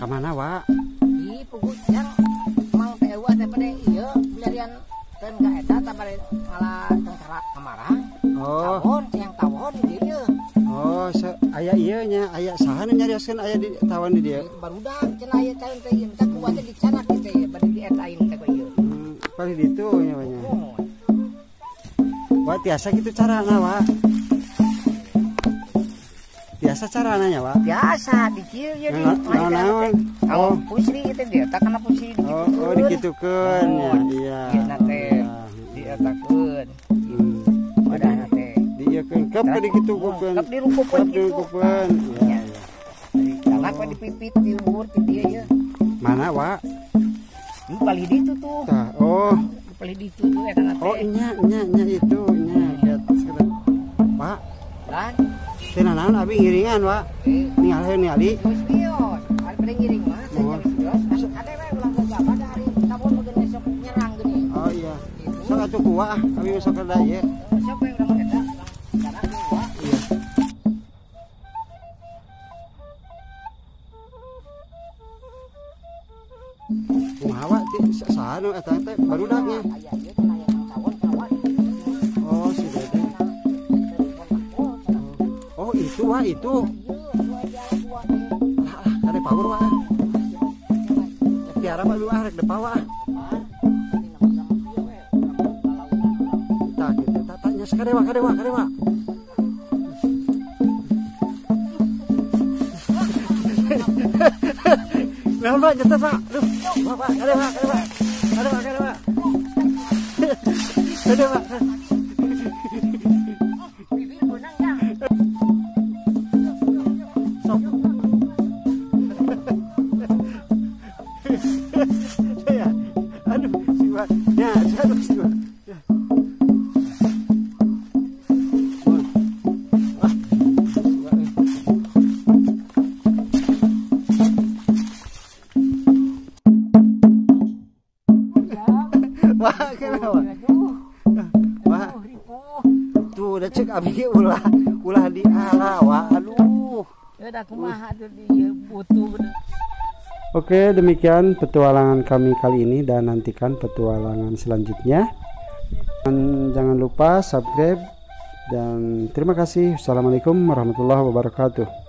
mana wa? Di pugut yang mang teu teh pada ieu belarian teu ka eta tabare malah tengkara kamarang. Oh. Tawon yang tawon di dieu. Oh, aya ieu nya, aya saha nu nyarioskeun aya di tawon di dieu? Barudak cenah aya caun teh ieu, teh kuat teh dicanak teh bade di eta aing teh ieu. Paling ditu nya nya. Wa tiasa kitu carana wa. Biasa carana nya wa. Biasa dicil ya di naon. Oh, pusri itu dia, tak kena pusri di gitu. Oh, dikitukeun ya. Iya. Ieu teh dietakeun. Padahal teh dieukeun kep dikitukeun. Kep dirungkupeun gitu. Iya. Anak we dipipit di luhur ti dieu ya. Mana wa? Ini palih ditu tuh. Tah, oh. Palih ditu tuh eta teh. Oh, nya itu nya. Pak. Dan cenah naon abi ngiringan wa? Ningali. Geus bios. Ari pada ngiring mah geus bios. Ade we ulah boga pada hari tabon meureun besok nyerang geuning. Oh iya. Sok atuh kuah abi sok kada ieu. Sok we urang eta. Karena kuah. Iya. Kumaha wa saha nu eta teh barudaknya? Aya ieu cenah aya tawon kawan. Oh, si Dede. Oh, itu wa itu. Ada power wa. Tiara mah lu arek depa wa. Tah gitu. Tatanya sakadewa. Naon Pak, nyetet Pak. Aduh, Pak, kadewa. Kadewa. Aduh, siwa. Ya, siwa. Wah, kenapa? Wah, tuh udah cek abi ulah di ala, wah, aduh. Ya dah kumaha tuh dia butuh. Oke, demikian petualangan kami kali ini dan nantikan petualangan selanjutnya. Dan jangan lupa subscribe dan terima kasih. Assalamualaikum warahmatullahi wabarakatuh.